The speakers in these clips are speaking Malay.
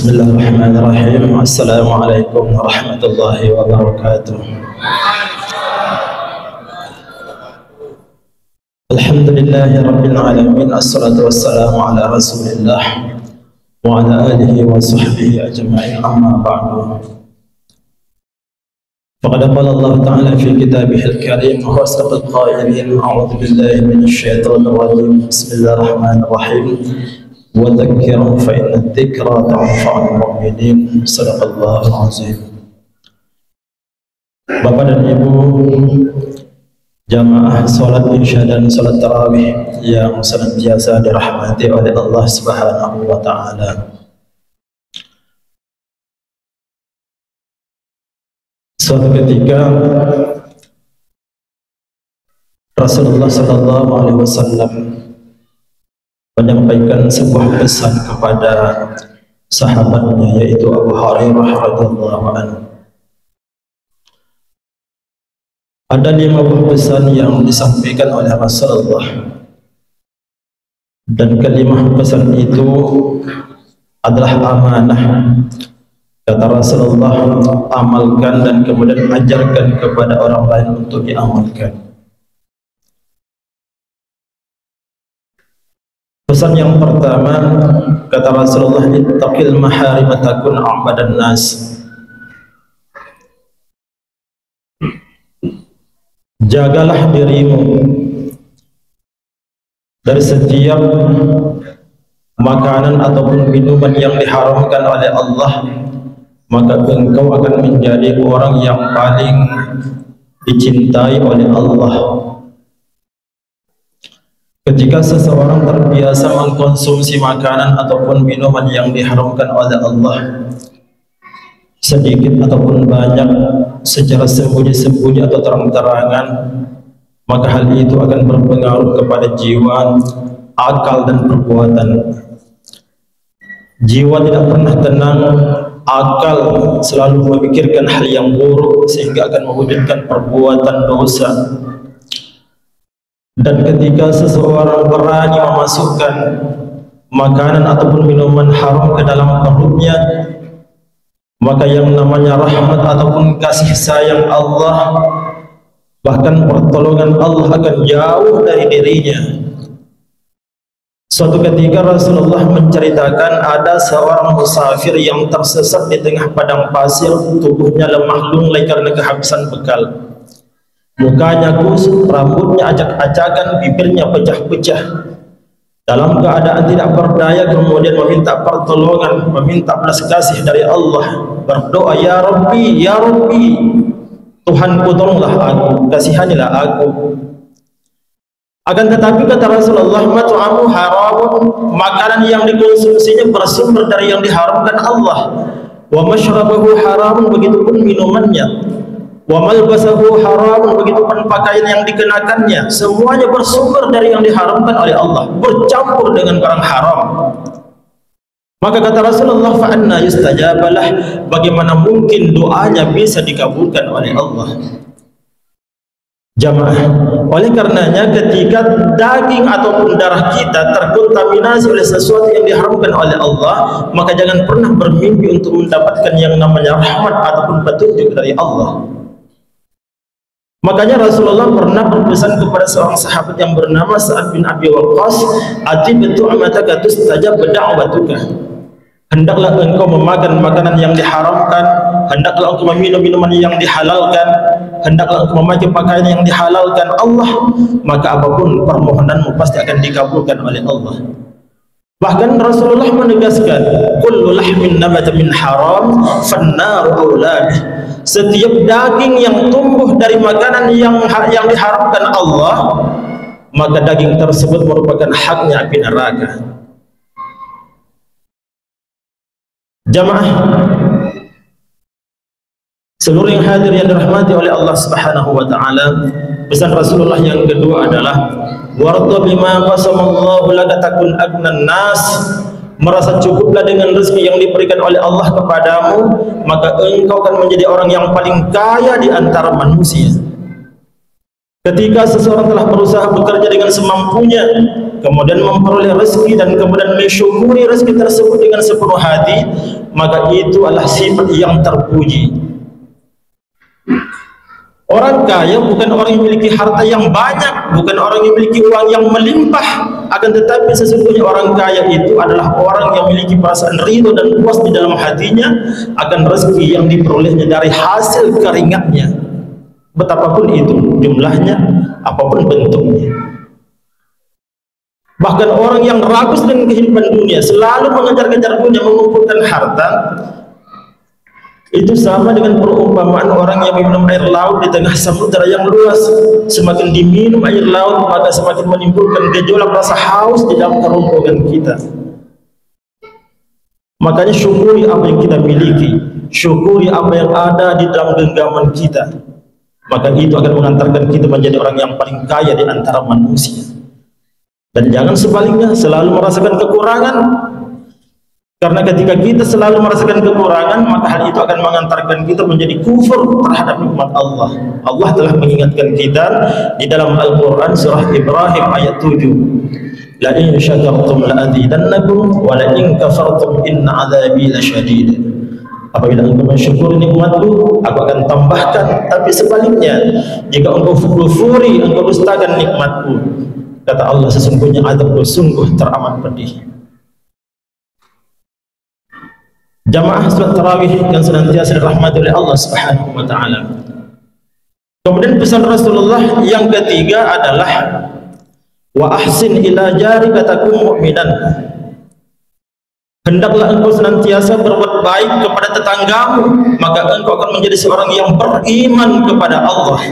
Bismillahirrahmanirrahim. Assalamualaikum warahmatullahi wabarakatuh. Alhamdulillahi rabbil alamin. Assalatu wassalamu ala rasulillah wa ala alihi wa sahbihi ajma'in, amma ba'du. Faqad qala Allah ta'ala fi kitabihil karim wa asdaqal qailin. A'udzu billahi minasy syaithanir rajim. Bismillahirrahmanirrahim. Wa dzakir fa inna dzikra tanfa'ul mu'minin. Shadaqallahul azim. Bapak dan Ibu jamaah salat isya dan salat tarawih yang senantiasa dirahmati oleh Allah Subhanahu wa taala. Suatu ketika Rasulullah sallallahu alaihi wasallam menyampaikan sebuah pesan kepada sahabatnya, yaitu Abu Hurairah radhiyallahu anhu. Ada 5 buah pesan yang disampaikan oleh Rasulullah, dan kelima pesan itu adalah amanah. Kata Rasulullah, amalkan dan kemudian ajarkan kepada orang lain untuk diamalkan. Pesan yang pertama, kata Rasulullah, ittaqil maharim takun a'badan nas. Jagalah dirimu dari setiap makanan ataupun minuman yang diharamkan oleh Allah, maka engkau akan menjadi orang yang paling dicintai oleh Allah. Ketika seseorang terbiasa mengkonsumsi makanan ataupun minuman yang diharamkan oleh Allah, sedikit ataupun banyak, secara sembunyi-sembunyi atau terang-terangan, maka hal itu akan berpengaruh kepada jiwa, akal dan perbuatan. Jiwa tidak pernah tenang, akal selalu memikirkan hal yang buruk sehingga akan mewujudkan perbuatan dosa. Dan ketika seseorang berani memasukkan makanan ataupun minuman haram ke dalam perutnya, maka yang namanya rahmat ataupun kasih sayang Allah, bahkan pertolongan Allah akan jauh dari dirinya. Suatu ketika Rasulullah menceritakan ada seorang musafir yang tersesat di tengah padang pasir, tubuhnya lemah lunglai karena kehabisan bekal. Mukanya kusut, rambutnya acak-acakan, bibirnya pecah-pecah. Dalam keadaan tidak berdaya, kemudian meminta pertolongan, meminta belas kasih dari Allah, berdoa, ya Rabbi, Tuhanku, tolonglah aku, kasihanilah aku. Akan tetapi kata Rasulullah, mat'amu haramun, makanan yang dikonsumsinya bersumber dari yang diharamkan Allah. Wa masyrabahu haramun, begitupun minumannya. Wa malbasahu haramun, begitupun pakaian yang dikenakannya, semuanya bersumber dari yang diharamkan oleh Allah, bercampur dengan barang haram. Maka kata Rasulullah, fa anna yustajabalah, bagaimana mungkin doanya bisa dikabulkan oleh Allah? Jamaah, oleh karenanya ketika daging ataupun darah kita terkontaminasi oleh sesuatu yang diharamkan oleh Allah, maka jangan pernah bermimpi untuk mendapatkan yang namanya rahmat ataupun petunjuk dari Allah. Makanya Rasulullah pernah berpesan kepada seorang sahabat yang bernama Sa'ad bin Abi Waqqas, "Atibtu amataka tustajab da'watuka." Hendaklah engkau memakan makanan yang diharamkan, hendaklah engkau meminum minuman yang dihalalkan, hendaklah engkau memakai pakaian yang dihalalkan Allah, maka apapun permohonanmu pasti akan dikabulkan oleh Allah. Bahkan Rasulullah menegaskan, kullu lahmin nabata min haram fannaru aula bih. Setiap daging yang tumbuh dari makanan yang diharamkan Allah, maka daging tersebut merupakan haknya api neraka. Jamaah seluruh yang hadir yang dirahmati oleh Allah Subhanahu wa taala, pesan Rasulullah yang kedua adalah warda bima qasamallahu laka takun agnan nas. Merasa cukuplah dengan rezeki yang diberikan oleh Allah kepadamu, maka engkau akan menjadi orang yang paling kaya di antara manusia. Ketika seseorang telah berusaha bekerja dengan semampunya, kemudian memperoleh rezeki dan kemudian mensyukuri rezeki tersebut dengan sepenuh hati, maka itu adalah sifat yang terpuji. Orang kaya bukan orang yang memiliki harta yang banyak, bukan orang yang memiliki uang yang melimpah, akan tetapi sesungguhnya orang kaya itu adalah orang yang memiliki perasaan ridho dan puas di dalam hatinya akan rezeki yang diperolehnya dari hasil keringatnya, betapapun itu jumlahnya, apapun bentuknya. Bahkan orang yang rakus dengan kehidupan dunia, selalu mengejar-kejar dunia, mengumpulkan harta, itu sama dengan perumpamaan orang yang minum air laut di tengah samudera yang luas. Semakin diminum air laut, maka semakin menimbulkan gejolak rasa haus di dalam kerongkongan kita. Makanya syukuri apa yang kita miliki, syukuri apa yang ada di dalam genggaman kita, maka itu akan mengantarkan kita menjadi orang yang paling kaya di antara manusia. Dan jangan sebaliknya, selalu merasakan kekurangan. Karena ketika kita selalu merasakan kekurangan, maka hal itu akan mengantarkan kita menjadi kufur terhadap nikmat Allah. Allah telah mengingatkan kita di dalam Al-Quran surah Ibrahim ayat 7. La in syakartum la azidannakum wa la in kafartum inna adzabi lasyadid. Apabila engkau mensyukuri nikmatku, aku akan tambahkan. Tapi sebaliknya, jika engkau kufuri, engkau dustakan nikmatku, kata Allah, sesungguhnya azabku sungguh teramat pedih. Jamaah salat tarawih yang senantiasa dirahmati oleh Allah Subhanahu wa taala. Kemudian pesan Rasulullah yang ketiga adalah wa ahsin ila jarika takum mu'minan. Hendaklah engkau senantiasa berbuat baik kepada tetanggamu, maka engkau akan menjadi seorang yang beriman kepada Allah.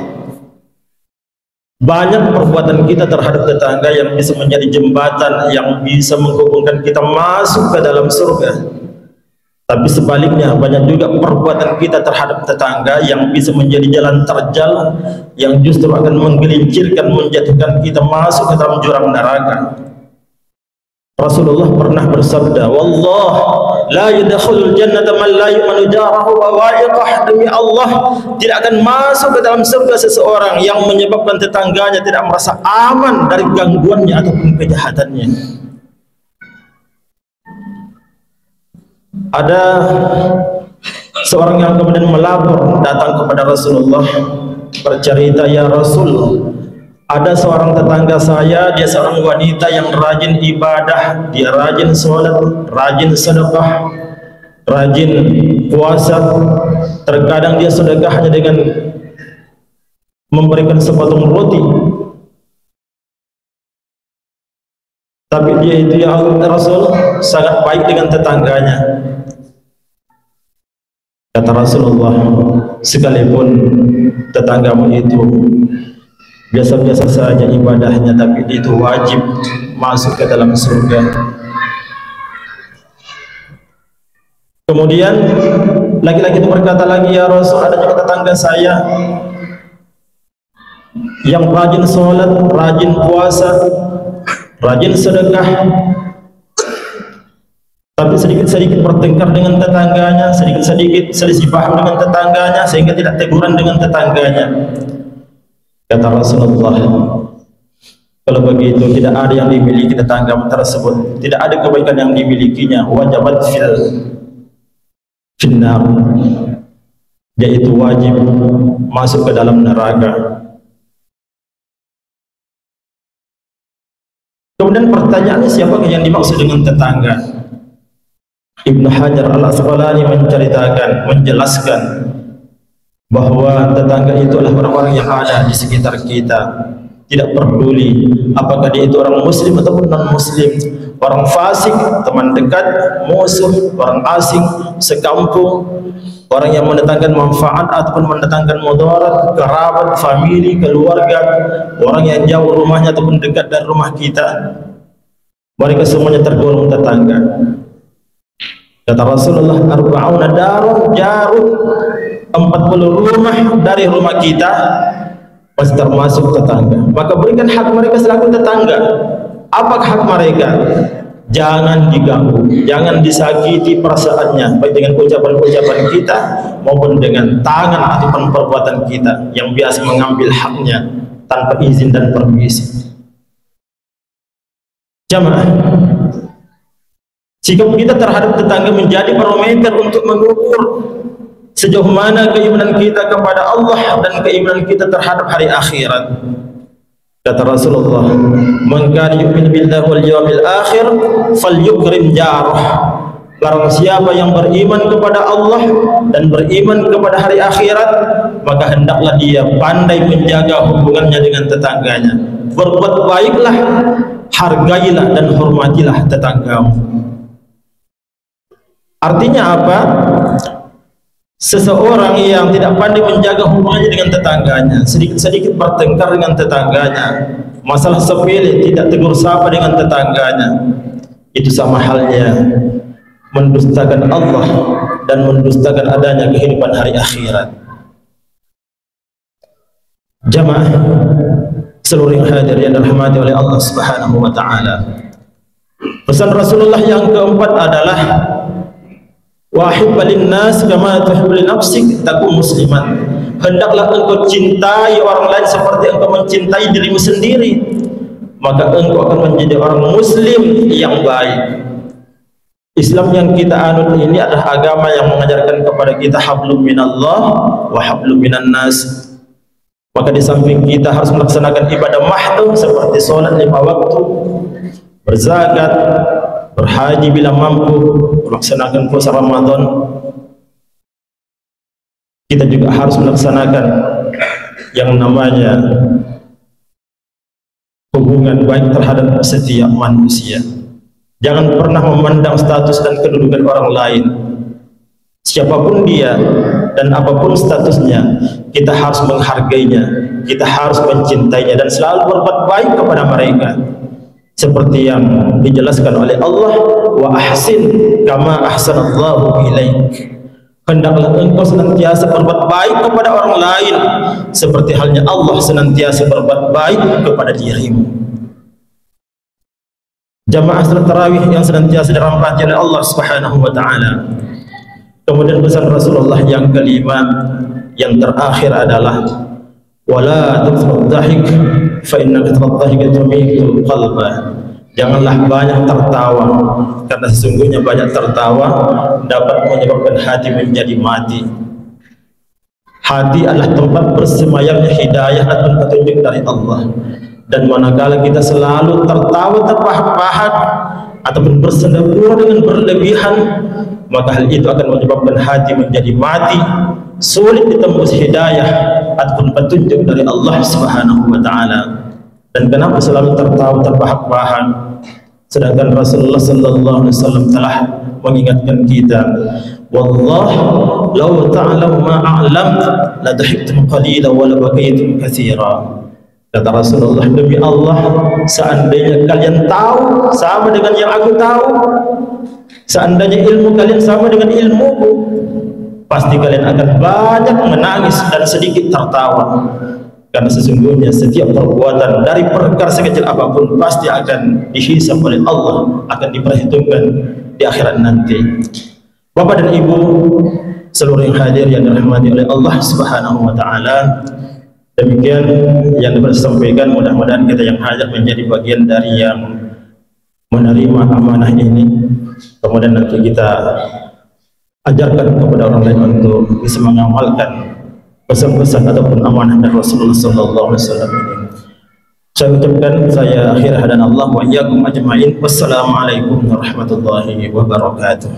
Banyak perbuatan kita terhadap tetangga yang bisa menjadi jembatan yang bisa menghubungkan kita masuk ke dalam surga. Tapi sebaliknya, banyak juga perbuatan kita terhadap tetangga yang bisa menjadi jalan terjal yang justru akan menggelincirkan, menjatuhkan kita masuk ke dalam jurang neraka. Rasulullah pernah bersabda, "Wallah la yadkhulul jannata man la yu'minu jarahu wa wa'iqah." Demi Allah, tidak akan masuk ke dalam surga seseorang yang menyebabkan tetangganya tidak merasa aman dari gangguannya ataupun kejahatannya. Ada seorang yang kemudian melapor datang kepada Rasulullah, bercerita, "Ya Rasul, ada seorang tetangga saya, dia seorang wanita yang rajin ibadah, dia rajin sholat, rajin sedekah, rajin puasa. Terkadang dia sedekahnya dengan memberikan sepotong roti. Tapi dia itu, ya Rasul, sangat baik dengan tetangganya." Kata Rasulullah, "Sekalipun tetanggamu itu biasa-biasa saja ibadahnya, tapi itu wajib masuk ke dalam surga." Kemudian laki-laki itu berkata lagi, "Ya Rasul, ada juga tetangga saya yang rajin sholat, rajin puasa, rajin sedekah, tapi sedikit-sedikit bertengkar dengan tetangganya, sedikit-sedikit selisih paham dengan tetangganya, sehingga tidak teguran dengan tetangganya." Kata Rasulullah, "Kalau begitu, tidak ada yang dimiliki tetangga tersebut, tidak ada kebaikan yang dimilikinya, wajibat finnar, yaitu wajib masuk ke dalam neraka." Kemudian pertanyaannya, siapakah yang dimaksud dengan tetangga? Ibnu Hajar Al-Asqalani menjelaskan bahwa tetangga itu adalah orang-orang yang ada di sekitar kita. Tidak peduli apakah dia itu orang muslim ataupun non-muslim, orang fasik, teman dekat, musuh, orang asing, sekampung, orang yang mendatangkan manfaat ataupun mendatangkan mudarat, kerabat, famili, keluarga, orang yang jauh rumahnya ataupun dekat dari rumah kita, mereka semuanya tergolong tetangga. Kata Rasulullah, "Arba'una darun jarun," 40 rumah dari rumah kita pasti termasuk tetangga. Maka berikan hak mereka selaku tetangga. Apakah hak mereka? Jangan diganggu, jangan disakiti perasaannya, baik dengan ucapan-ucapan kita maupun dengan tangan ataupun perbuatan kita yang biasa mengambil haknya. tanpa izin dan permisi. Jamaah, sikap kita terhadap tetangga menjadi barometer untuk mengukur sejauh mana keimanan kita kepada Allah dan keimanan kita terhadap hari akhirat. Kata Rasulullah, "Man kana yu'minu billahi wal yawmil akhir falyukrim jarah." Barang siapa yang beriman kepada Allah dan beriman kepada hari akhirat, maka hendaklah dia pandai menjaga hubungannya dengan tetangganya. Berbuat baiklah, hargailah dan hormatilah tetanggamu. Artinya apa? Seseorang yang tidak pandai menjaga hubungannya dengan tetangganya, sedikit-sedikit bertengkar dengan tetangganya, masalah sepele tidak tegur sapa dengan tetangganya, itu sama halnya mendustakan Allah dan mendustakan adanya kehidupan hari akhirat. Jamaah seluruh yang hadir yang dirahmati oleh Allah Subhanahu wa taala. Pesan Rasulullah yang keempat adalah wa hibba linnas kama tuhibbu li nafsik takun musliman. Hendaklah engkau cintai orang lain seperti engkau mencintai dirimu sendiri, maka engkau akan menjadi orang muslim yang baik. Islam yang kita anut ini adalah agama yang mengajarkan kepada kita hablum minallah wa hablum minan nas. Maka di samping kita harus melaksanakan ibadah mahdoh seperti sholat 5 waktu, berzakat, berhaji bila mampu, melaksanakan puasa Ramadan, kita juga harus melaksanakan yang namanya hubungan baik terhadap setiap manusia. Jangan pernah memandang status dan kedudukan orang lain, siapapun dia dan apapun statusnya, kita harus menghargainya, kita harus mencintainya dan selalu berbuat baik kepada mereka seperti yang dijelaskan oleh Allah, wa ahsin kama ahsanallahu ilaik. Hendaklah engkau senantiasa berbuat baik kepada orang lain seperti halnya Allah senantiasa berbuat baik kepada dirimu. Jamaah salat tarawih yang senantiasa dirahmati oleh Allah Subhanahu wa taala. Kemudian pesan Rasulullah yang kelima yang terakhir adalah wala tukthirud dhahik fa inna kathrad dhahik tumiitul qalba. Janganlah banyak tertawa, karena sesungguhnya banyak tertawa dapat menyebabkan hati menjadi mati. Hati adalah tempat bersemayamnya hidayah atau petunjuk dari Allah. Dan manakala kita selalu tertawa terbahak-bahak ataupun bersenda-gurau dengan berlebihan, maka hal itu akan menyebabkan hati menjadi mati, sulit ditembus hidayah ataupun petunjuk dari Allah Subhanahu wa taala. Dan kenapa selalu tertawa terbahak-bahak, sedangkan Rasulullah sallallahu alaihi wasallam telah mengingatkan kita, wallah law ta'lamu ma a'lamt la dhahiktum qalilan wa la bakaytum katsira. Kata Rasulullah, demi Allah, seandainya kalian tahu sama dengan yang aku tahu, seandainya ilmu kalian sama dengan ilmuku, pasti kalian akan banyak menangis dan sedikit tertawa. Karena sesungguhnya setiap perbuatan dari perkara sekecil apapun pasti akan dihisab oleh Allah, akan diperhitungkan di akhirat nanti. Bapak dan Ibu seluruh yang hadir yang dirahmati oleh Allah Subhanahu wa taala, demikian yang dapat disampaikan. Mudah-mudahan kita yang hadir menjadi bagian dari yang menerima amanah ini, kemudian nanti kita ajarkan kepada orang lain untuk bisa mengamalkan pesan-pesan ataupun amanah dari Rasulullah sallallahu alaihi wasallam ini. Saya ucapkan, saya akhir hadan Allah wa iyyakum ajma'in. Wassalamualaikum warahmatullahi wabarakatuh.